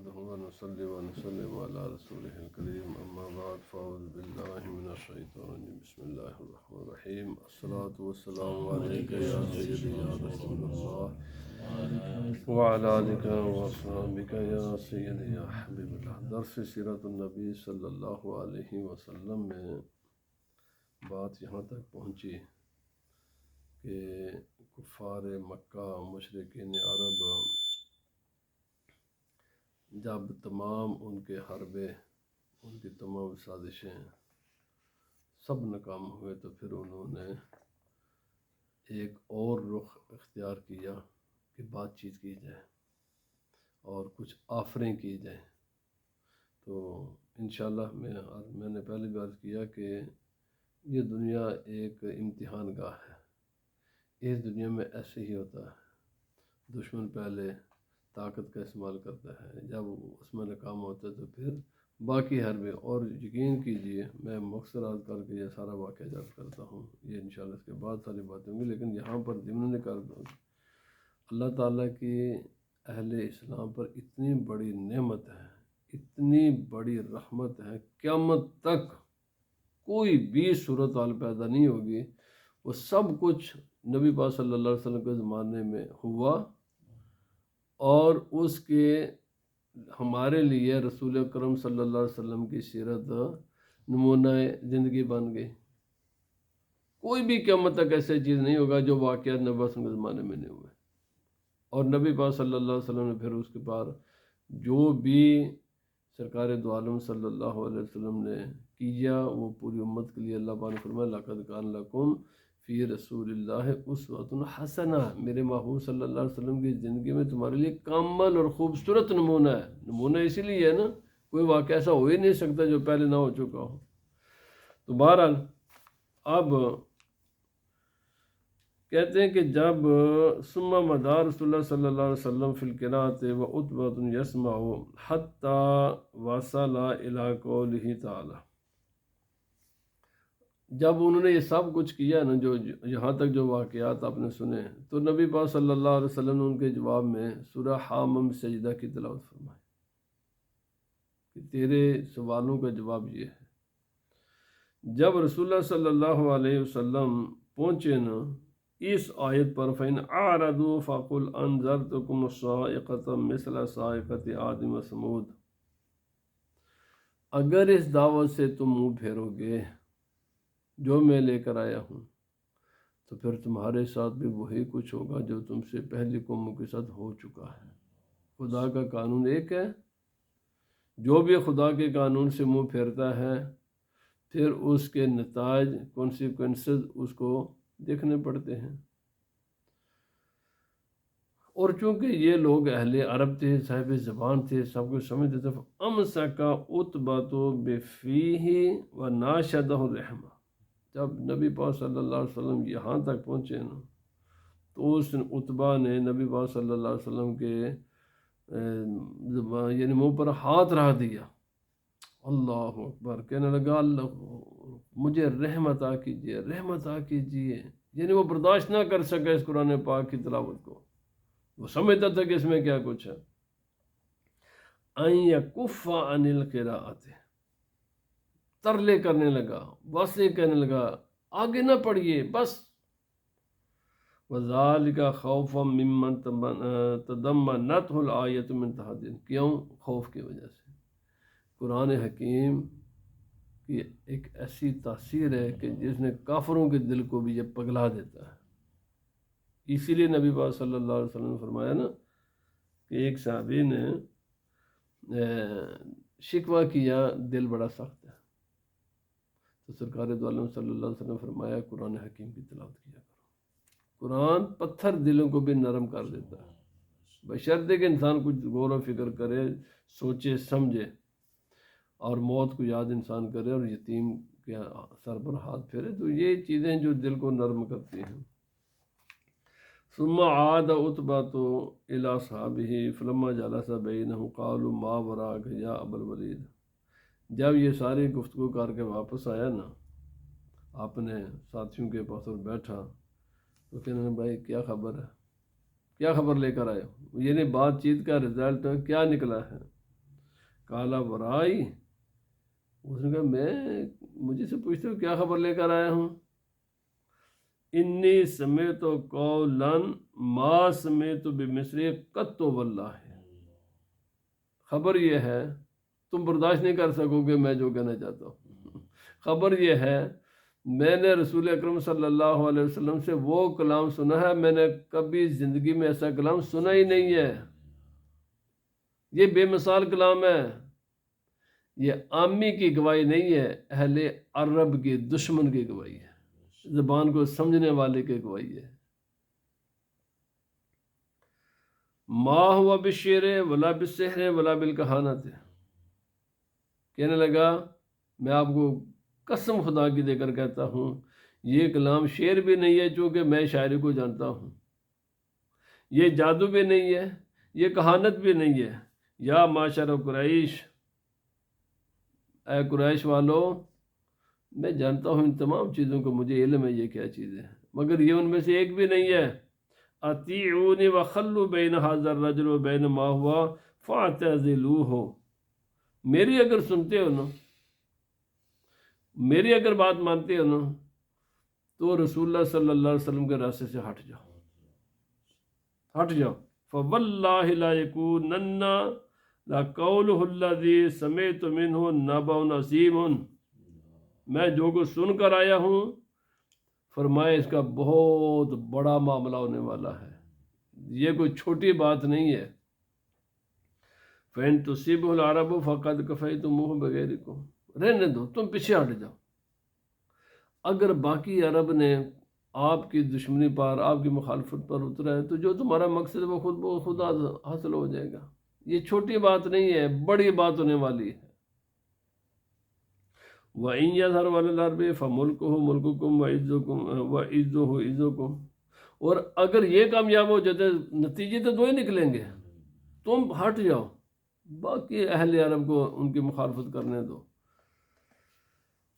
نحمده ونصلي ونسلم على رسوله الكريم أما بعد فأعوذ بالله من الشيطان الرجيم بسم الله الرحمن الرحيم الصلاة والسلام عليك يا سيدي يا رسول الله وعلى آلك وأصحابك يا سيدي يا حبيب الله. درس سیرت النبی صلی اللہ علیہ وسلم میں بات یہاں تک پہنچی کہ کفار مکہ مشرکین عرب جب تمام ان کے حربے ان کی تمام سازشیں سب ناکام ہوئے تو پھر انہوں نے ایک اور رخ اختیار کیا کہ بات چیت کی جائے اور کچھ آفریں کی جائیں. تو انشاءاللہ میں نے پہلے بھی عرض کیا کہ یہ دنیا ایک امتحان گاہ ہے. اس دنیا میں ایسے ہی ہوتا ہے. دشمن پہلے طاقت کا استعمال کرتا ہے، جب اس میں ناکام ہوتا ہے تو پھر باقی حربے. اور یقین کیجئے میں مختصرات کر کے یہ سارا واقعہ درج کرتا ہوں، یہ انشاءاللہ اس کے بعد ساری باتیں ہوں گی، لیکن یہاں پر ضمن کر دوں اللہ تعالیٰ کی اہل اسلام پر اتنی بڑی نعمت ہے، اتنی بڑی رحمت ہے، قیامت تک کوئی بھی صورتحال پیدا نہیں ہوگی. وہ سب کچھ نبی پاک صلی اللہ علیہ وسلم کے زمانے میں ہوا اور اس کے ہمارے لیے رسول اکرم صلی اللہ علیہ وسلم کی سیرت نمونہ زندگی بن گئی. کوئی بھی قیامت تک ایسی چیز نہیں ہوگا جو واقعات نبی پاک کے زمانے میں نہیں ہوئے. اور نبی پاک صلی اللہ علیہ وسلم نے پھر اس کے بعد جو بھی سرکار دو عالم صلی اللہ علیہ وسلم نے کیا وہ پوری امت کے لیے اللہ پاک نے فرمایا لقد کان لکم فی رسول اللہ اسوۃ حسنہ. میرے محبوب صلی اللہ علیہ وسلم کی زندگی میں تمہارے لیے کامل اور خوبصورت نمونہ ہے. نمونہ اسی لیے ہے نا، کوئی واقعہ ایسا ہو ہی نہیں سکتا جو پہلے نہ ہو چکا ہو. تو بہرحال اب کہتے ہیں کہ جب ثم مدار رسول اللہ صلی اللہ علیہ وسلم فی القراءۃ و عتبۃ یسمع حتی وصل الی قولہ تعالی. جب انہوں نے یہ سب کچھ کیا نا، جو یہاں تک جو واقعات آپ نے سنے، تو نبی پاک صلی اللہ علیہ وسلم نے ان کے جواب میں سورہ حامیم سجدہ کی تلاوت فرمائی کہ تیرے سوالوں کا جواب یہ ہے. جب رسول اللہ صلی اللہ علیہ وسلم پہنچے نا اس آیت پر فَإِنْ أَعْرَضُوا فَقُلْ أَنذَرْتُكُمْ صَاعِقَةً مِثْلَ صَاعِقَةِ عَادٍ وَثَمُودَ. اگر اس دعوت سے تم منہ پھیرو گے جو میں لے کر آیا ہوں تو پھر تمہارے ساتھ بھی وہی کچھ ہوگا جو تم سے پہلی قوموں کے ساتھ ہو چکا ہے. خدا کا قانون ایک ہے، جو بھی خدا کے قانون سے منہ پھیرتا ہے پھر اس کے نتائج کانسیکوینسز اس کو دیکھنے پڑتے ہیں. اور چونکہ یہ لوگ اہل عرب تھے، صاحب زبان تھے، سب کچھ سمجھتے تھے. امسک عتبۃ بفیہ وناشدہ الرحمہ. جب نبی پاک صلی اللہ علیہ وسلم یہاں تک پہنچے نا تو اس عتبہ نے نبی پاک صلی اللہ علیہ وسلم کے یعنی منہ پر ہاتھ رکھ دیا. اللہ اکبر، کہنے لگا اللہ مجھے رحمت عطا کیجیے، رحمت عطا کیجیے. یعنی وہ برداشت نہ کر سکے اس قرآن پاک کی تلاوت کو. وہ سمجھتا تھا کہ اس میں کیا کچھ ہے. ان یکف عن القراءۃ، ترلے کرنے لگا، واسطے کہنے لگا آگے نہ پڑھیے بس. وذالک خوفا ممن تضمنته الآیۃ من تحدید. کیوں؟ خوف کی وجہ سے. قرآن حکیم کی ایک ایسی تاثیر ہے کہ جس نے کافروں کے دل کو بھی یہ پگلا دیتا ہے. اسی لیے نبی پاک صلی اللہ علیہ وسلم نے فرمایا نا کہ ایک صحابی نے شکوہ کیا دل بڑا سخت ہے، تو سرکار دو عالم صلی اللہ علیہ وسلم نے فرمایا قرآن حکیم کی تلاوت کیا کرو. قرآن پتھر دلوں کو بھی نرم کر دیتا ہے، بشرطے کہ انسان کچھ غور و فکر کرے، سوچے سمجھے اور موت کو یاد انسان کرے اور یتیم کے سر پر ہاتھ پھیرے. تو یہ چیزیں جو دل کو نرم کرتی ہیں. ثم عاد عتبۃ الی اصحابہ فلما جلس بینہم قالوا ما وراءک یا ابا الولید. جب یہ ساری گفتگو کر کے واپس آیا نا اپنے ساتھیوں کے پاس اور بیٹھا تو کہنے لگا بھائی کیا خبر ہے، کیا خبر لے کر آئے ہو؟ یعنی بات چیت کا رزلٹ کیا نکلا ہے؟ کالا برائی، اس نے کہا میں مجھے سے پوچھتے ہو کیا خبر لے کر آیا ہوں؟ انی سمیت قولا ما سمیت بمثلہ قط واللہ، خبر یہ ہے تم برداشت نہیں کر سکو گے میں جو کہنا چاہتا ہوں، خبر یہ ہے میں نے رسول اکرم صلی اللہ علیہ وسلم سے وہ کلام سنا ہے، میں نے کبھی زندگی میں ایسا کلام سنا ہی نہیں ہے، یہ بے مثال کلام ہے، یہ عامی کی گواہی نہیں ہے، اہل عرب کی دشمن کی گواہی ہے، زبان کو سمجھنے والے کی گواہی ہے۔ ما ہوا بالشعر ولا بالسحر ولا بالکہانت، کہنے لگا میں آپ کو قسم خدا کی دے کر کہتا ہوں یہ کلام شعر بھی نہیں ہے چونکہ میں شاعری کو جانتا ہوں، یہ جادو بھی نہیں ہے، یہ کہانت بھی نہیں ہے۔ یا معاشر قریش، اے قریش والو، میں جانتا ہوں ان تمام چیزوں کو، مجھے علم ہے یہ کیا چیزیں ہیں، مگر یہ ان میں سے ایک بھی نہیں ہے۔ اطیعونی وخلوا بین ھذا الرجل وبین ما ہوا فاعتزلوہ، میری اگر سنتے ہو نا، میری اگر بات مانتے ہو نا، تو رسول اللہ صلی اللہ علیہ وسلم کے راستے سے ہٹ جاؤ، ہٹ جاؤ۔ فواللہ لا یکونن لقولہ الذی سمعت منہ نبأ عظیم، میں جو کچھ سن کر آیا ہوں فرمایا اس کا بہت بڑا معاملہ ہونے والا ہے، یہ کوئی چھوٹی بات نہیں ہے۔ فَإِن تُصِبْهُ الْعَرَبُ فَقَدْ كَفَيْتُمُوهُ بِغَيْرِكُمْ، رہنے دو، تم پیچھے ہٹ جاؤ۔ اگر باقی عرب نے آپ کی دشمنی پر، آپ کی مخالفت پر اترا ہے تو جو تمہارا مقصد ہے وہ خود حاصل ہو جائے گا، یہ چھوٹی بات نہیں ہے، بڑی بات ہونے والی ہے۔ وَإِن يَظْهَرْ عَلَى الْأَرْضِ فَمُلْكُهُ مُلْكُكُمْ وَعِزُّهُ عِزُّكُمْ، اور اگر یہ کامیاب ہو جاتے نتیجے تو دو ہی نکلیں گے، تم ہٹ جاؤ، باقی اہل عرب کو ان کی مخالفت کرنے دو،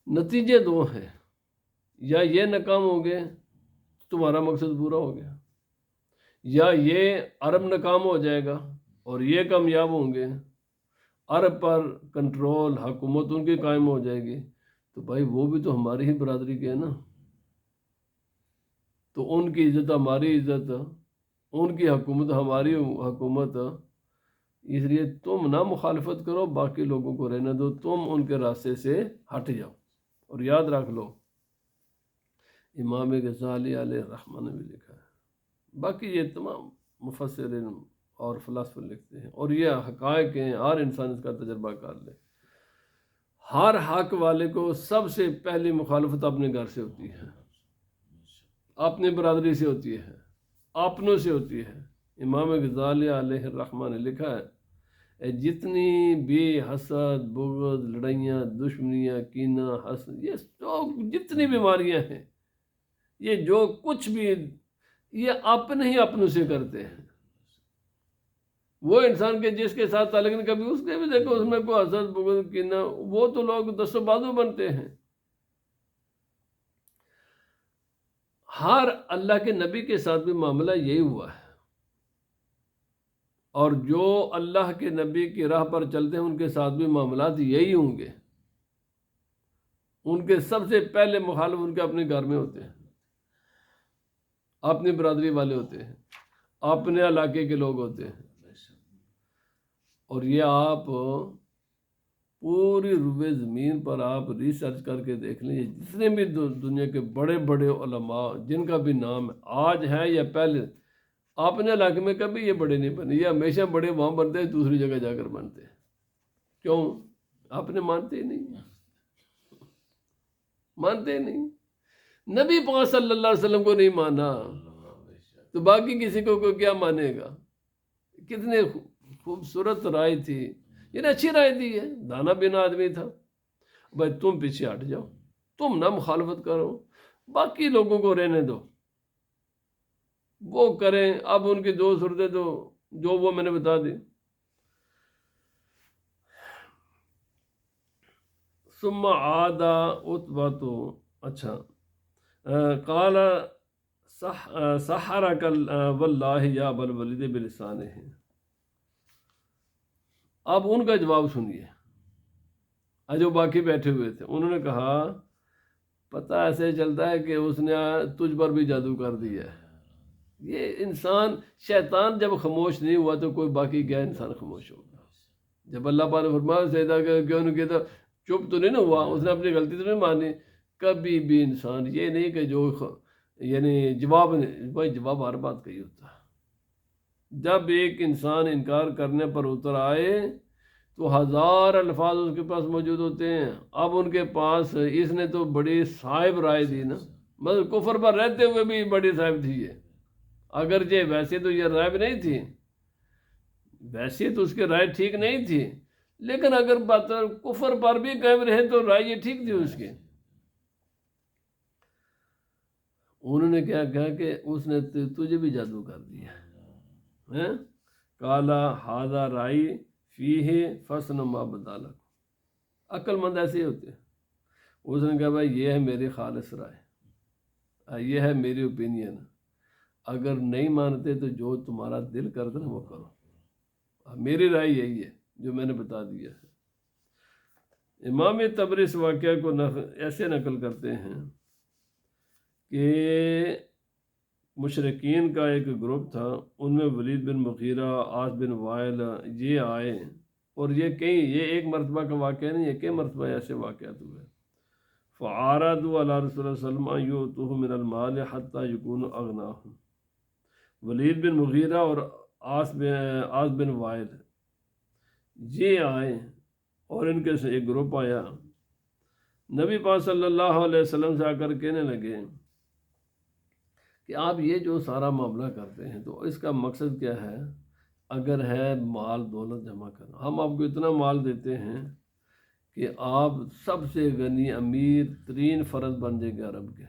نتیجے دو ہیں، یا یہ ناکام ہو گئے تمہارا مقصد پورا ہو گیا، یا یہ عرب ناکام ہو جائے گا اور یہ کامیاب ہوں گے، عرب پر کنٹرول حکومت ان کی قائم ہو جائے گی، تو بھائی وہ بھی تو ہماری ہی برادری کے ہیں نا، تو ان کی عزت ہماری عزت، ان کی حکومت ہماری حکومت، اس لیے تم نہ مخالفت کرو، باقی لوگوں کو رہنے دو، تم ان کے راستے سے ہٹ جاؤ۔ اور یاد رکھ لو امام غزالی علیہ الرحمہ نے بھی لکھا ہے، باقی یہ تمام مفسرین اور فلاسفر لکھتے ہیں، اور یہ حقائق ہیں، ہر انسان اس کا تجربہ کر لے۔ ہر حق والے کو سب سے پہلی مخالفت اپنے گھر سے ہوتی ہے، اپنی برادری سے ہوتی ہے، اپنوں سے ہوتی ہے۔ امام غزالی علیہ الرحمہ نے لکھا ہے اے جتنی بھی حسد، بغض، لڑائیاں، دشمنیاں، کینہ، حسد، یہ جتنی بیماریاں ہیں، یہ جو کچھ بھی یہ اپنے ہی اپنوں سے کرتے ہیں۔ وہ انسان کے جس کے ساتھ تعلق نہیں، کبھی اس کے بھی دیکھو اس میں کوئی حسد، بغض، کینہ، وہ تو لوگ دستوں بازو بنتے ہیں۔ ہر اللہ کے نبی کے ساتھ بھی معاملہ یہی ہوا ہے، اور جو اللہ کے نبی کی راہ پر چلتے ہیں ان کے ساتھ بھی معاملات یہی ہوں گے۔ ان کے سب سے پہلے مخالف ان کے اپنے گھر میں ہوتے ہیں، اپنی برادری والے ہوتے ہیں، اپنے علاقے کے لوگ ہوتے ہیں۔ اور یہ آپ پوری روئے زمین پر آپ ریسرچ کر کے دیکھ لیں، جتنے بھی دنیا کے بڑے بڑے علماء جن کا بھی نام آج ہے یا پہلے، اپنے علاقے میں کبھی یہ بڑے نہیں بنے، یہ ہمیشہ بڑے وہاں بنتے ہیں، دوسری جگہ جا کر بنتے ہیں۔ کیوں؟ آپ نے مانتے ہی نہیں، مانتے ہی نہیں، نبی پاک صلی اللہ علیہ وسلم کو نہیں مانا تو باقی کسی کو کیا مانے گا؟ کتنے خوبصورت رائے تھی، یہ نے اچھی رائے دی ہے، دانا بینا آدمی تھا۔ بھائی تم پیچھے ہٹ جاؤ، تم نہ مخالفت کرو، باقی لوگوں کو رہنے دو، وہ کریں۔ اب ان کی دو صورتیں تو جو وہ میں نے بتا دی۔ ثم عاد عتبہ، اچھا قال سحرک واللہ یا ابا الولید بلسانہ، اب ان کا جواب سنیے، جو باقی بیٹھے ہوئے تھے انہوں نے کہا پتہ ایسے چلتا ہے کہ اس نے تجھ پر بھی جادو کر دیا ہے۔ یہ انسان، شیطان جب خاموش نہیں ہوا تو کوئی باقی کیا انسان خاموش ہوگا؟ جب اللہ پاک نے فرمایا سیدہ کہ کیوں نہیں کیا، چپ تو نہیں نا ہوا، اس نے اپنی غلطی تو نہیں مانی۔ کبھی بھی انسان یہ نہیں کہ جو یعنی جواب بھائی جواب ہر بات کا ہی ہوتا ہے۔ جب ایک انسان انکار کرنے پر اتر آئے تو ہزار الفاظ اس کے پاس موجود ہوتے ہیں۔ اب ان کے پاس اس نے تو بڑی صاحب رائے دی نا، مطلب کفر پر رہتے ہوئے بھی بڑی صاحب تھی یہ، اگرچہ ویسے تو یہ رائے بھی نہیں تھی، ویسے تو اس کی رائے ٹھیک نہیں تھی، لیکن اگر بات کفر پر بھی قائم رہے تو رائے یہ ٹھیک تھی اس کی۔ انہوں نے کیا کہا کہ اس نے تجھے بھی جادو کر دیا۔ کالا ہاذا رائی فیہ فسن ما بدالک، عقل مند ایسے ہی ہوتے ہیں۔ اس نے کہا بھائی یہ ہے میری خالص رائے، یہ ہے میری اوپینین، اگر نہیں مانتے تو جو تمہارا دل کرتا نا وہ کرو، میری رائے یہی ہے جو میں نے بتا دیا ہے۔ امام طبری اس واقعہ کو ایسے نقل کرتے ہیں کہ مشرقین کا ایک گروپ تھا، ان میں ولید بن مغیرہ، عاص بن وائل یہ آئے، اور یہ ایک مرتبہ کا واقعہ نہیں، یہ کئی مرتبہ ایسے واقعات ہوئے۔ فعارضوا علی رسول اللہ صلی اللہ علیہ وسلم یؤتوہ من المال حتی یکونوا اغناہم۔ ولید بن مغیرہ اور عاص بن وائل یہ آئے اور ان کے سے ایک گروپ آیا، نبی پاک صلی اللہ علیہ وسلم سے آ کر کہنے لگے کہ آپ یہ جو سارا معاملہ کرتے ہیں تو اس کا مقصد کیا ہے؟ اگر ہے مال دولت جمع کرنا، ہم آپ کو اتنا مال دیتے ہیں کہ آپ سب سے غنی امیر ترین فرد بن جائے گے عرب کے۔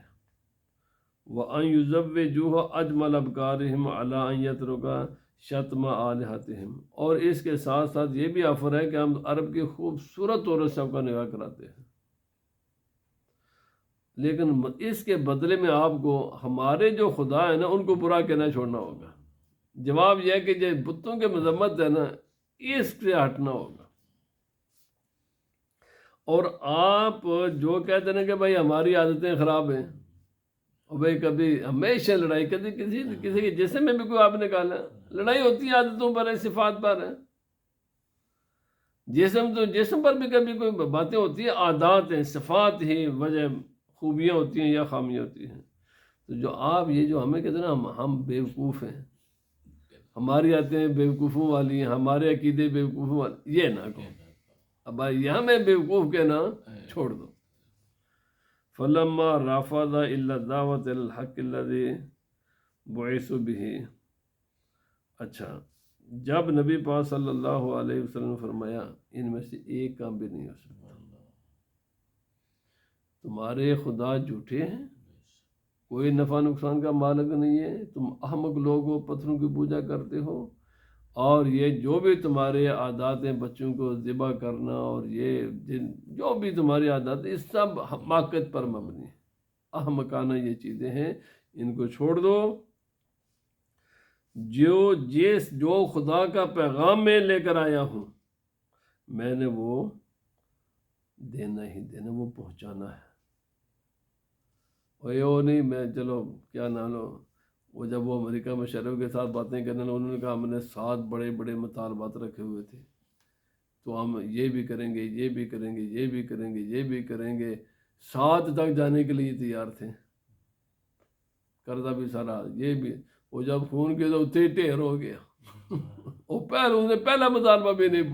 وَأَن يُزَوِّجُوهُ أَجْمَلَ أَبْكَارِهِمْ عَلَىٰ أَن يَتْرُكَ شَتْمَ آلِهَتِهِمْ، اور اس کے ساتھ ساتھ یہ بھی آفر ہے کہ ہم عرب کی خوبصورت عورت سے آپ کا نکاح کراتے ہیں، لیکن اس کے بدلے میں آپ کو ہمارے جو خدا ہے نا ان کو برا کہنا چھوڑنا ہوگا۔ جواب یہ ہے کہ جو بتوں کے مذمت ہے نا اس سے ہٹنا ہوگا، اور آپ جو کہتے ہیں کہ بھائی ہماری عادتیں خراب ہیں، اور بھائی کبھی ہمیشہ لڑائی، کبھی کسی کے جسم میں بھی کوئی آپ نکالا، لڑائی ہوتی ہے عادتوں پر ہے، صفات پر ہے، جسم پر بھی کبھی کوئی باتیں ہوتی ہیں، عادات ہیں، صفات ہی وجہ خوبیاں ہوتی ہیں یا خامیاں ہوتی ہیں۔ تو جو آپ یہ جو ہمیں کہتے ہیں نا ہم بیوقوف ہیں، ہماری عادتیں بیوقوفوں والی ہیں، ہمارے عقیدے بیوقوفوں والی، یہ نہ کہو، اب یہاں میں بیوقوف کہنا چھوڑ دو۔ فلما رفض الا دعوت الحق الذي بعث به، اچھا جب نبی پاک صلی اللہ علیہ وسلم نے فرمایا ان میں سے ایک کام بھی نہیں ہو سکتا، تمہارے خدا جھوٹے ہیں، کوئی نفع نقصان کا مالک نہیں ہے، تم احمق لوگ ہو، پتھروں کی پوجا کرتے ہو، اور یہ جو بھی تمہارے عادات ہیں بچوں کو ذبح کرنا اور یہ جو بھی تمہاری عادات ہیں اس سب حماقت پر مبنی ہے، احمقانہ یہ چیزیں ہیں، ان کو چھوڑ دو۔ جو خدا کا پیغام میں لے کر آیا ہوں میں نے وہ دینا ہی دینا، وہ پہنچانا ہے، اور یہ نہیں میں چلو کیا نہ لو۔ وہ جب وہ امریکہ مشرف کے ساتھ باتیں کرنے لگے، انہوں نے کہا ہم نے 7 بڑے بڑے مطالبات رکھے ہوئے تھے، تو ہم یہ بھی کریں گے، یہ بھی کریں گے، یہ بھی کریں گے، یہ بھی کریں گے، 7 تک جانے کے لیے تیار تھے، قرضہ بھی سارا، یہ بھی۔ وہ جب فون کیا تو اتنے ٹھیر ہو گیا، انہوں نے پہلا مطالبہ بھی نہیں،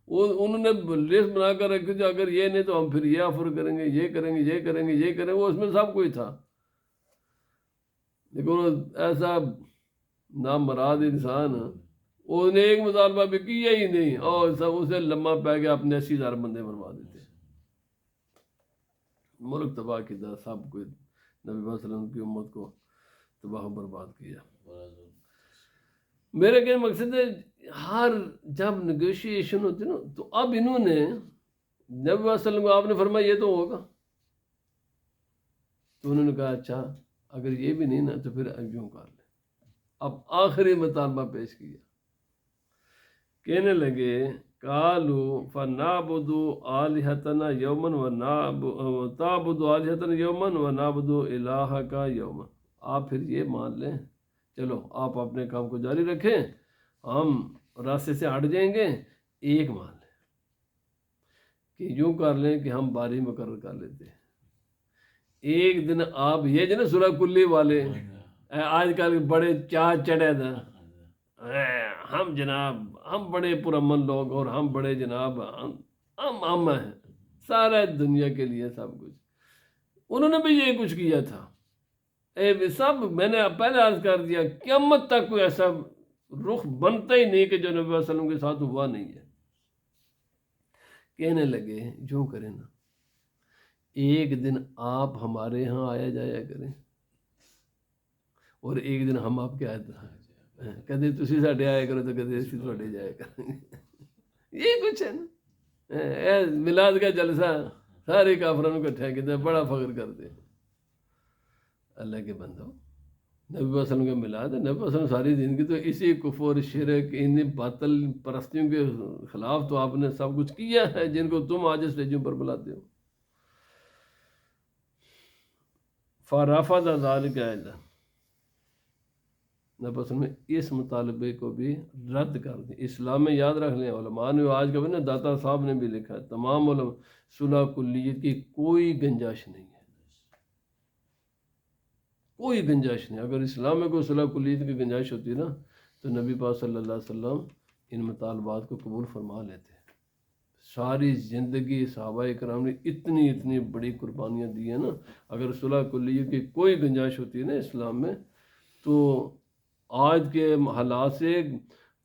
انہوں نے لسٹ بنا کر رکھی تھی، اگر یہ نہیں تو ہم پھر یہ آفر کریں گے، یہ کریں گے، یہ کریں گے، یہ کریں گے، وہ اس میں سب کوئی تھا، لیکن ایسا نامراد انسان اس نے ایک مطالبہ بھی کیا ہی نہیں، اور سب اسے لمحہ پہ گیا، اپنے 80,000 بندے مروا دیتے، ملک تباہ کی طرح سب کوئی نبی صلی اللہ علیہ وسلم کی امت کو تباہ و برباد کیا۔ میرے کہنے مقصد ہے ہر جب نیگوشیشن ہوتی نا تو اب انہوں نے نبی صلی اللہ علیہ وسلم کو آپ نے فرمایا یہ تو ہوگا، تو انہوں نے کہا اچھا اگر یہ بھی نہیں نا تو پھر یوں کر لیں۔ اب آخری مطالبہ پیش کیا، کہنے لگے قالوا فنعبد آلهتنا یوما تعبد آلهتنا یوما ونعبد الہک یوما. آپ پھر یہ مان لیں، چلو آپ اپنے کام کو جاری رکھیں، ہم راستے سے ہٹ جائیں گے. ایک مان لیں کہ یوں کر لیں کہ ہم باری مقرر کر لیتے ہیں. ایک دن آپ یہ جو نا صلح کلی والے آج کل بڑے چاہ چڑھے تھے، ہم جناب ہم بڑے پرامن لوگ اور ہم بڑے جناب ہم ہیں سارے دنیا کے لیے سب کچھ. انہوں نے بھی یہ کچھ کیا تھا. سب میں نے پہلے عرض کر دیا قیامت تک کوئی ایسا رخ بنتا ہی نہیں کہ جو نبی صلی اللہ علیہ وسلم کے ساتھ ہوا نہیں ہے. کہنے لگے جو کریں نا، ایک دن آپ ہمارے ہاں آیا جایا کریں اور ایک دن ہم آپ کے آئے تھے. کدے تسی ساڈے آیا کرو تو کدے اسی تواڈے جایا کریں گے. یہ کچھ ہے نا. میلاد کا جلسہ سارے کافروں کو کٹھا کیتے بڑا فخر کرتے. اللہ کے بندو، نبی صلی اللہ علیہ وسلم کا میلاد ہے. نبی صلی اللہ علیہ وسلم ساری زندگی تو اسی کفر شرک ان باطل پرستیوں کے خلاف تو آپ نے سب کچھ کیا ہے جن کو تم آج اسٹیجوں پر بلاتے ہو. فرفض ذلک الا نبی صلی اللہ علیہ وسلم اس مطالبے کو بھی رد کر دیں. اسلام میں یاد رکھ لیں علماء نے آج کبھی نا داتا صاحب نے بھی لکھا ہے تمام علماء صلح کلیت کی کوئی گنجائش نہیں ہے، کوئی گنجائش نہیں. اگر اسلام میں کوئی صلح کلیت کی گنجائش ہوتی نا تو نبی پاک صلی اللہ علیہ وسلم ان مطالبات کو قبول فرما لیتے. ساری زندگی صحابہ کرام نے اتنی بڑی قربانیاں دی ہیں نا. اگر صلح کلیت کی کوئی گنجائش ہوتی ہے نا اسلام میں تو آج کے حالات سے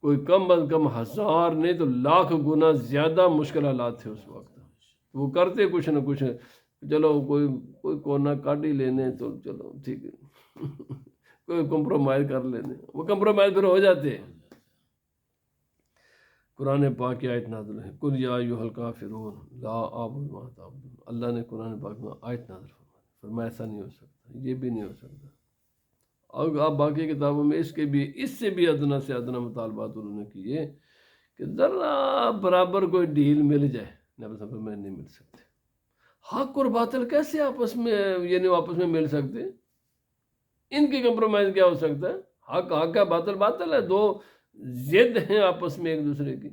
کوئی کم از کم 1000 نہیں تو لاکھ گنا زیادہ مشکل حالات تھے اس وقت. وہ کرتے کچھ نہ کچھ، چلو کوئی کونا کاٹ ہی لینے تو چلو ٹھیک ہے کوئی کمپرومائز کر لینے، وہ کمپرومائز پھر ہو جاتے. قرآن پاک کی آیت نازل ہے قل یا ایھا الکافرون لا اعبد ما تعبدون. اللہ نے قرآن پاک میں آیت نازل فرمایا ایسا نہیں ہو سکتا، یہ بھی نہیں ہو سکتا. اور آپ باقی کتابوں میں اس سے بھی ادنا سے ادنا مطالبات انہوں نے کیے کہ ذرا برابر کوئی ڈیل مل جائے. نبی صاحب میں نہیں مل سکتے. حق اور باطل کیسے آپس میں مل سکتے؟ ان کی کمپرومائز کیا ہو سکتا ہے؟ حق ہے باطل ہے، دو ضد ہیں آپس میں ایک دوسرے کی.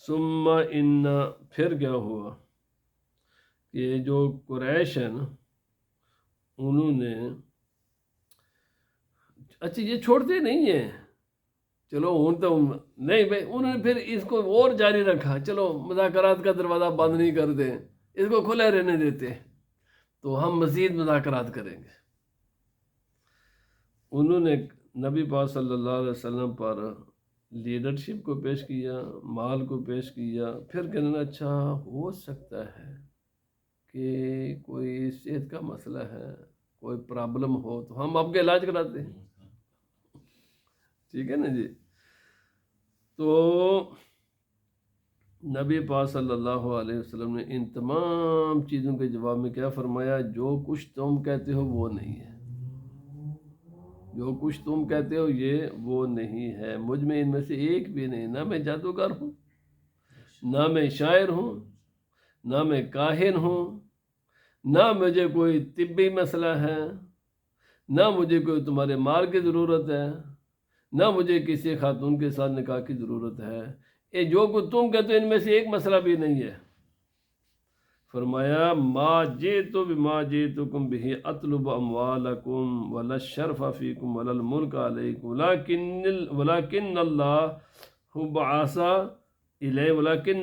ثم ان پھر کیا ہوا کہ جو قریش ہے نا انہوں نے اچھا یہ چھوڑتے نہیں ہیں، چلو تو نہیں بھائی انہوں نے پھر اس کو اور جاری رکھا. چلو مذاکرات کا دروازہ بند نہیں کرتے، اس کو کھلا رہنے دیتے تو ہم مزید مذاکرات کریں گے. انہوں نے نبی پاک صلی اللہ علیہ وسلم پر لیڈرشپ کو پیش کیا، مال کو پیش کیا. پھر کہنا اچھا ہو سکتا ہے کہ کوئی صحت کا مسئلہ ہے، کوئی پرابلم ہو تو ہم آپ کا علاج کراتے ہیں. ٹھیک ہے نا جی. تو نبی پاک صلی اللہ علیہ وسلم نے ان تمام چیزوں کے جواب میں کیا فرمایا؟ جو کچھ تم کہتے ہو وہ نہیں ہے، جو کچھ تم کہتے ہو یہ وہ نہیں ہے. مجھ میں ان میں سے ایک بھی نہیں. نہ میں جادوگر ہوں، نہ میں شاعر ہوں، نہ میں کاہن ہوں، نہ مجھے کوئی طبی مسئلہ ہے، نہ مجھے کوئی تمہارے مال کی ضرورت ہے، نہ مجھے کسی خاتون کے ساتھ نکاح کی ضرورت ہے. جو کچھ تم کہتے ہو ان میں سے ایک مسئلہ بھی نہیں ہے. فرمایا ما جئت بما جئتکم بہ اطلب اموالکم ولا الشرف فیکم ولا الملک علیکم ولکن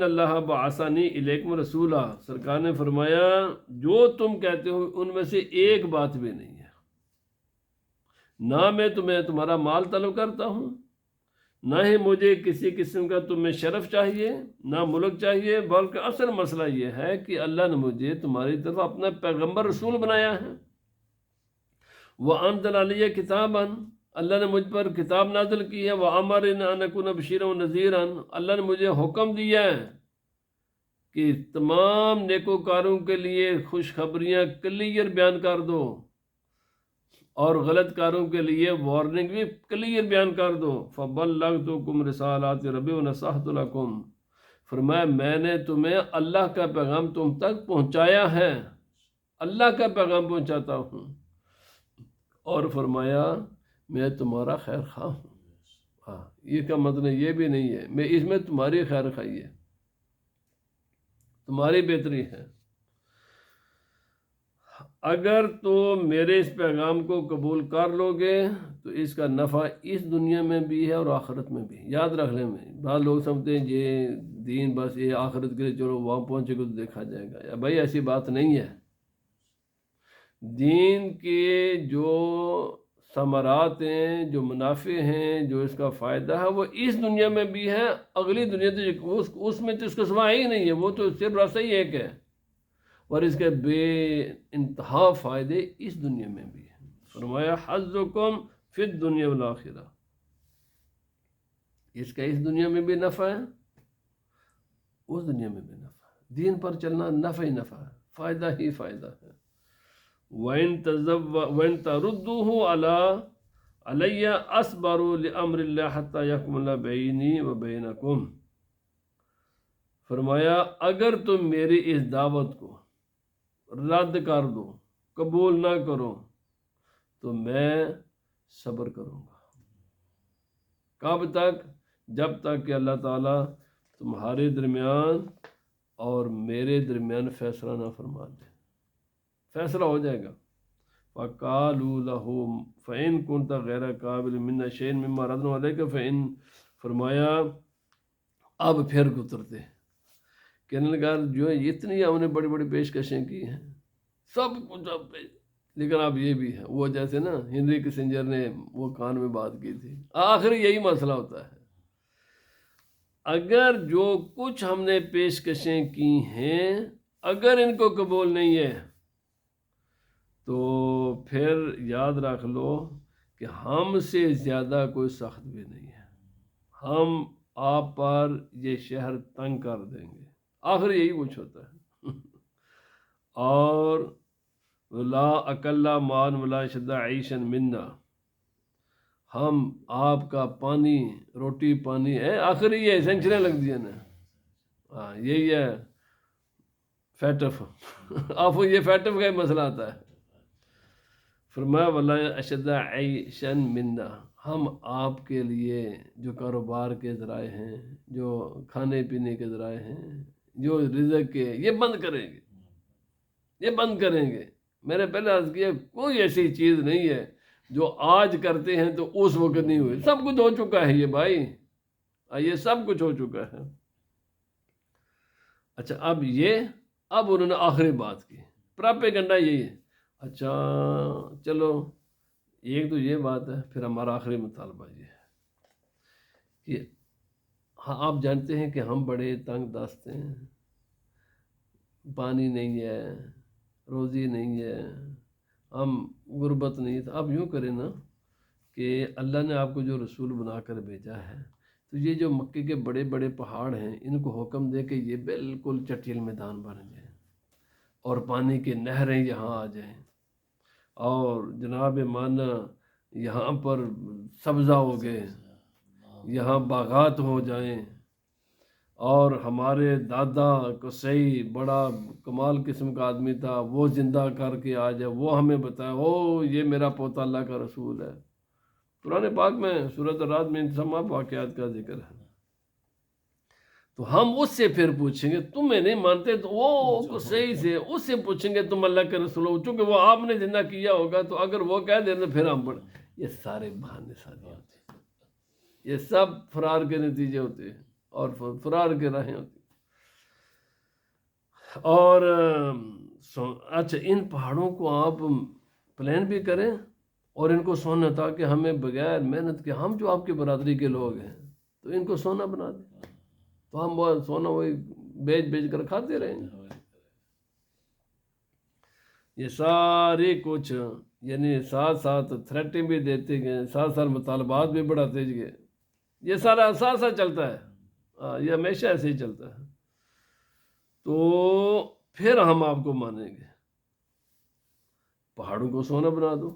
اللہ بعثنی الیکم رسولا. سرکار نے فرمایا جو تم کہتے ہو ان میں سے ایک بات بھی نہیں ہے. نہ میں تمہیں تمہارا مال طلب کرتا ہوں، نہ ہی مجھے کسی قسم کا تمہیں شرف چاہیے، نہ ملک چاہیے، بلکہ اصل مسئلہ یہ ہے کہ اللہ نے مجھے تمہاری طرف اپنا پیغمبر رسول بنایا ہے. وَأَنزَلَ عَلَيَّ كِتَابًا، اللہ نے مجھ پر کتاب نازل کی ہے. وَأَمَرَنِي أَنْ أَكُونَ بَشِيرًا وَنَذِيرًا، اللہ نے مجھے حکم دیا ہے کہ تمام نیکوکاروں کے لیے خوشخبریاں کلیئر بیان کر دو. اور غلط کاروں کے لیے وارننگ بھی کلیئر بیان کر دو. فَبَلَّغْتُكُمْ رِسَالَاتِ رَبِّي وَنَصَحْتُ لَكُمْ. فرمایا میں نے تمہیں اللہ کا پیغام تم تک پہنچایا ہے، اللہ کا پیغام پہنچاتا ہوں. اور فرمایا میں تمہارا خیر خواہ ہوں. ہاں، یہ کا مطلب یہ بھی نہیں ہے میں اس میں تمہاری خیر خواہی ہے، تمہاری بہتری ہے. اگر تو میرے اس پیغام کو قبول کر لو گے تو اس کا نفع اس دنیا میں بھی ہے اور آخرت میں بھی. یاد رکھ لیں. میں بعض لوگ سمجھتے ہیں یہ دین بس یہ آخرت کے لیے، چلو وہاں پہنچے گا تو دیکھا جائے گا. یا بھائی ایسی بات نہیں ہے. دین کے جو ثمرات ہیں، جو منافع ہیں، جو اس کا فائدہ ہے، وہ اس دنیا میں بھی ہے، اگلی دنیا تو اس میں تو اس کا سوا ہی نہیں ہے. وہ تو صرف راستہ ہی ایک ہے، اور اس کے بے انتہا فائدے اس دنیا میں بھی ہیں. فرمایا حظکم فی الدنیا والآخرہ. اس کا اس دنیا میں بھی نفع ہے، اس دنیا میں بھی نفع ہے. دین پر چلنا نفع ہی نفع ہے، فائدہ ہی فائدہ ہے. وَإِن تَرُدُّوهُ عَلَيَّ أَصْبَرُ لِأَمْرِ اللَّهِ حَتَّى يَكْمُلَ بَيْنِي وَبَيْنَكُمْ. فرمایا اگر تم میری اس دعوت کو رد کر دو، قبول نہ کرو، تو میں صبر کروں گا. کب تک؟ جب تک کہ اللہ تعالیٰ تمہارے درمیان اور میرے درمیان فیصلہ نہ فرما دے. فیصلہ ہو جائے گا. فَقَالُوا لَهُ فَإِن كُنْتَ غَيْرَ قَابِلٍ مِنَّ شَيْءٍ مِمَّا عَرَضْنَا عَلَيْكَ فَإِن. فرمایا اب پھر گزرتے کہنے لگا جو ہے اتنی ہم نے بڑی بڑی پیشکشیں کی ہیں، سب کچھ اب لیکن اب یہ بھی ہے. وہ جیسے نا ہنری کسنجر نے وہ کان میں بات کی تھی، آخر یہی مسئلہ ہوتا ہے. اگر جو کچھ ہم نے پیشکشیں کی ہیں اگر ان کو قبول نہیں ہے تو پھر یاد رکھ لو کہ ہم سے زیادہ کوئی سخت بھی نہیں ہے. ہم آپ پر یہ شہر تنگ کر دیں گے. آخر یہی کچھ ہوتا ہے. اور لا اکلا مان ولا شدہ عیشن منا. ہم آپ کا پانی، روٹی پانی ہے، آخر یہ ہے سینکشنیں لگ دیا نا. ہاں یہی ہے فیٹف. آپ یہ فیٹف کا ہی مسئلہ آتا ہے. فرمایا ولا اشد عیشن منا. ہم آپ کے لیے جو کاروبار کے ذرائع ہیں، جو کھانے پینے کے ذرائع ہیں، جو رزق کے، یہ بند کریں گے، یہ بند کریں گے. میں نے پہلے عرض کیا کوئی ایسی چیز نہیں ہے جو آج کرتے ہیں تو اس وقت نہیں ہوئی. سب کچھ ہو چکا ہے یہ بھائی، یہ سب کچھ ہو چکا ہے. اچھا اب انہوں نے آخری بات کی. پراپیگنڈا یہی ہے. اچھا چلو ایک تو یہ بات ہے. پھر ہمارا آخری مطالبہ یہ ہے کہ ہاں آپ جانتے ہیں کہ ہم بڑے تنگ دست ہیں، پانی نہیں ہے، روزی نہیں ہے، ہم غربت نہیں. تو آپ یوں کریں نا کہ اللہ نے آپ کو جو رسول بنا کر بھیجا ہے تو یہ جو مکے کے بڑے بڑے پہاڑ ہیں ان کو حکم دے کہ یہ بالکل چٹیل میدان بن جائیں اور پانی کی نہریں یہاں آ جائیں اور جناب مانا یہاں پر سبزہ ہو گئے، یہاں باغات ہو جائیں. اور ہمارے دادا قصی بڑا کمال قسم کا آدمی تھا، وہ زندہ کر کے آ جائے، وہ ہمیں بتائے او یہ میرا پوتا اللہ کا رسول ہے. قرآن پاک میں سورۃ الرعد میں ان تمام واقعات کا ذکر ہے. تو ہم اس سے پھر پوچھیں گے تمہیں نہیں مانتے تو وہ صحیح سے اس سے پوچھیں گے تم اللہ کے رسول ہو، چونکہ وہ آپ نے زندہ کیا ہوگا تو اگر وہ کہہ دیں تو پھر ہم پڑھ. یہ سارے بہانے سازی ہوتے ہیں، یہ سب فرار کے نتیجے ہوتے ہیں اور فرار کے راہیں ہوتی. اور اچھا ان پہاڑوں کو آپ پلان بھی کریں اور ان کو سونا، تاکہ ہمیں بغیر محنت کے، ہم جو آپ کی برادری کے لوگ ہیں تو ان کو سونا بنا دیں تو ہم وہ سونا وہی بیچ کر کھاتے رہیں گے. یہ سارے کچھ یعنی ساتھ ساتھ تھریٹیں بھی دیتے گئے، ساتھ ساتھ مطالبات بھی بڑھاتے گئے. یہ سارا ساتھ ساتھ چلتا ہے، یہ ہمیشہ ایسے ہی چلتا ہے. تو پھر ہم آپ کو مانیں گے. پہاڑوں کو سونا بنا دو،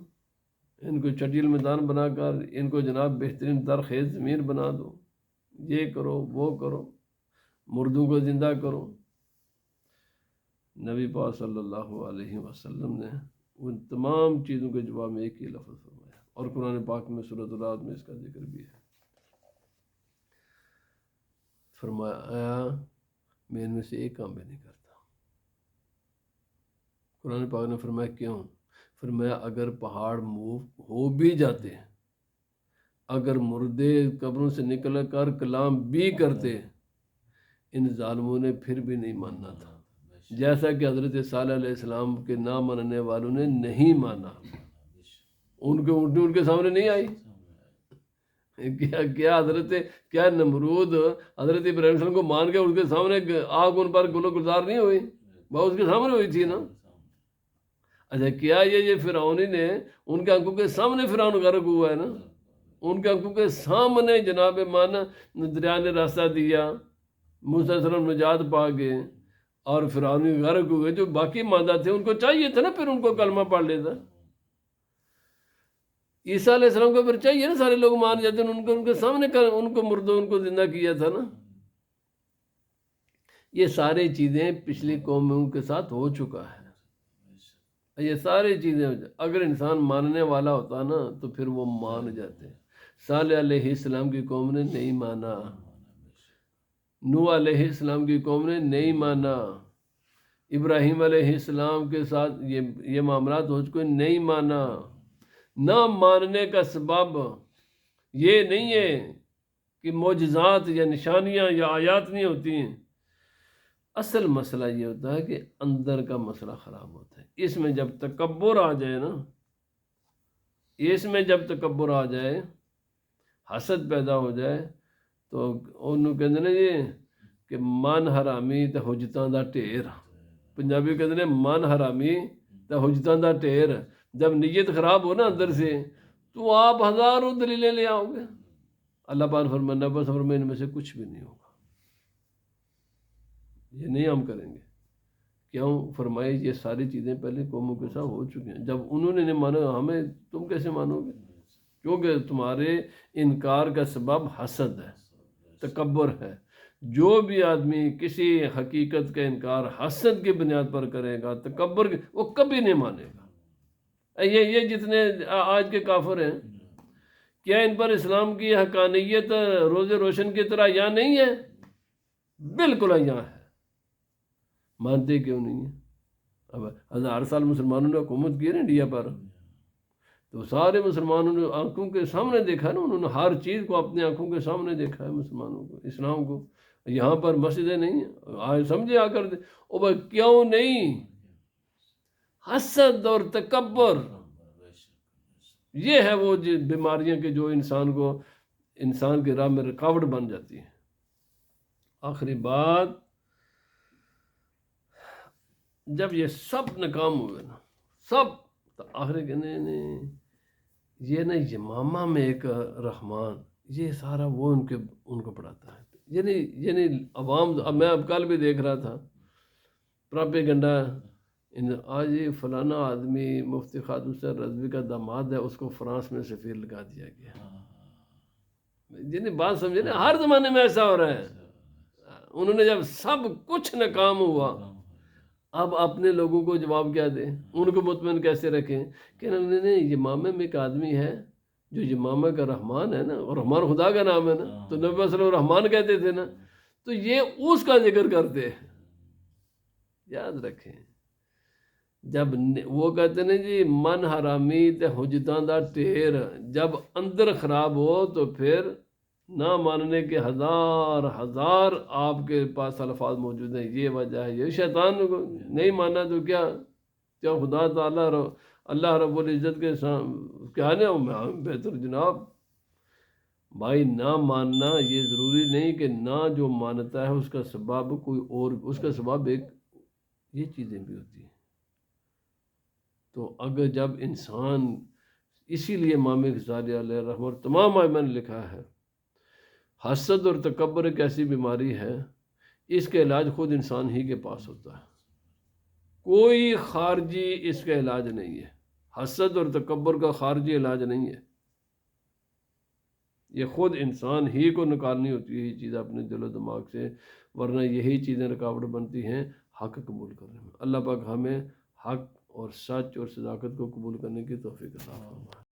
ان کو چٹیل میدان بنا کر ان کو جناب بہترین درخیز زمین بنا دو، یہ کرو وہ کرو، مردوں کو زندہ کرو۔ نبی پاک صلی اللہ علیہ وسلم نے ان تمام چیزوں کے جواب میں ایک ہی لفظ فرمایا، اور قرآن پاک میں سورۃ الرعد میں اس کا ذکر بھی ہے۔ فرمایا میں ان میں سے ایک کام بھی نہیں کرتا۔ قرآن پاک نے فرمایا کیوں؟ فرمایا اگر پہاڑ موو ہو بھی جاتے ہیں، اگر مردے قبروں سے نکل کر کلام بھی کرتے، ان ظالموں نے پھر بھی نہیں ماننا تھا، جیسا کہ حضرت صالح علیہ السلام کے نہ ماننے والوں نے نہیں مانا۔ ان کے اونٹنی ان کے سامنے نہیں آئی، کیا نمرود حضرت ابراہیم علیہ السلام کو مان کے ان کے سامنے آگ ان پر گلو گلزار نہیں ہوئی؟ بہت اس کے سامنے ہوئی تھی نا۔ اچھا کیا یہ فرعونی نے ان کے آنکھوں کے سامنے فرعون غرق ہوا ہے نا، ان کے آنکھوں کے سامنے جناب مانا دریا نے راستہ دیا، موسیٰ علیہ السلام نجات پا گئے، اور فرعونی غرق ہوئے۔ جو باقی ماندہ تھے ان کو چاہیے تھا نا پھر ان کو کلمہ پڑھ لیتا۔ عیسیٰ علیہ السلام کو پھر چاہیے نا سارے لوگ مان جاتے ہیں، ان کے سامنے ان کو مردوں ان کو زندہ کیا تھا نا۔ یہ ساری چیزیں پچھلی قوموں کے ساتھ ہو چکا ہے، یہ ساری چیزیں اگر انسان ماننے والا ہوتا نا تو پھر وہ مان جاتے۔ صالح علیہ السلام کی قوم نے نہیں مانا، نوح علیہ السلام کی قوم نے نہیں مانا، ابراہیم علیہ السلام کے ساتھ یہ معاملات ہو چکے، نہیں مانا۔ نہ ماننے کا سبب یہ نہیں ہے کہ معجزات یا نشانیاں یا آیات نہیں ہوتی ہیں، اصل مسئلہ یہ ہوتا ہے کہ اندر کا مسئلہ خراب ہوتا ہے۔ اس میں جب تکبر آ جائے نا، اس میں جب تکبر آ جائے، حسد پیدا ہو جائے، تو انہوں کہتے ہیں یہ کہ من حرامی تے حجتاں دا ٹھیر، پنجابی کہتے ہیں من حرامی تے حجتاں دا ٹھیر۔ جب نیت خراب ہو نا اندر سے تو آپ ہزاروں دلیلیں لے آؤ گے۔ اللہ پاک فرمانا بس فرمائے ان میں سے کچھ بھی نہیں ہوگا، یہ نہیں ہم کریں گے۔ کیوں؟ فرمائے یہ ساری چیزیں پہلے قوموں کے ساتھ ہو چکی ہیں، جب انہوں نے نہیں مانا ہمیں تم کیسے مانو گے؟ کیونکہ تمہارے انکار کا سبب حسد ہے، تکبر ہے۔ جو بھی آدمی کسی حقیقت کا انکار حسد کی بنیاد پر کرے گا، تکبر وہ کبھی نہیں مانے گا۔ یہ جتنے آج کے کافر ہیں، کیا ان پر اسلام کی حقانیت روز روشن کی طرح یہاں نہیں ہے؟ بالکل یہاں ہے، مانتے کیوں نہیں ہیں؟ اب 1000 سال مسلمانوں نے حکومت کی ہے نا انڈیا پر، تو سارے مسلمانوں نے آنکھوں کے سامنے دیکھا نا، انہوں نے ہر چیز کو اپنے آنکھوں کے سامنے دیکھا ہے مسلمانوں کو، اسلام کو۔ یہاں پر مسجدیں نہیں ہیں، آج سمجھے آ کر او بھائی کیوں نہیں؟ حسد اور تکبر، یہ ہے وہ بیماریاں کہ جو انسان کی راہ میں رکاوٹ بن جاتی ہیں۔ آخری بات، جب یہ سب ناکام ہوئے نا سب، تو آخری کہنے نہیں یہ نا یمامہ میں ایک رحمان، یہ سارا وہ ان کو پڑھاتا ہے۔ یعنی عوام، میں اب کل بھی دیکھ رہا تھا پراپیگنڈا، آج یہ فلانا آدمی مفتی خادم حسین رضوی کا داماد ہے، اس کو فرانس میں سفیر لگا دیا گیا۔ بات سمجھے نا، ہر زمانے میں ایسا ہو رہا ہے۔ انہوں نے جب سب کچھ ناکام ہوا، اب اپنے لوگوں کو جواب کیا دیں، ان کو مطمئن کیسے رکھیں کہ نہیں یمامہ میں ایک آدمی ہے جو یمامہ کا رحمان ہے نا، اور رحمان خدا کا نام ہے نا، تو نبی صلی اللہ علیہ وسلم رحمان کہتے تھے نا، تو یہ اس کا ذکر کرتے ہیں۔ یاد رکھیں، جب وہ کہتے ہیں جی من حرامی تے حجتاں دا ٹھیر، جب اندر خراب ہو تو پھر نہ ماننے کے ہزار آپ کے پاس الفاظ موجود ہیں۔ یہ وجہ ہے، یہ شیطان کو نہیں مانا تو کیا خدا تعالیٰ اللہ رب العزت کے کیا نا بہتر جناب بھائی، نہ ماننا یہ ضروری نہیں کہ نہ جو مانتا ہے اس کا سبب کوئی اور، اس کا سبب ایک یہ چیزیں بھی ہوتی ہیں۔ تو اگر جب انسان، اسی لیے امام غزالی علیہ رحمہ تمام ائمہ نے لکھا ہے، حسد اور تکبر ایک ایسی بیماری ہے، اس کا علاج خود انسان ہی کے پاس ہوتا ہے، کوئی خارجی اس کا علاج نہیں ہے۔ حسد اور تکبر کا خارجی علاج نہیں ہے، یہ خود انسان ہی کو نکالنی ہوتی ہے یہ چیز اپنے دل و دماغ سے، ورنہ یہی چیزیں رکاوٹ بنتی ہیں حق قبول کرنے میں۔ اللہ پاک ہمیں حق اور سچ اور صداقت کو قبول کرنے کی توفیق عطا فرمائے۔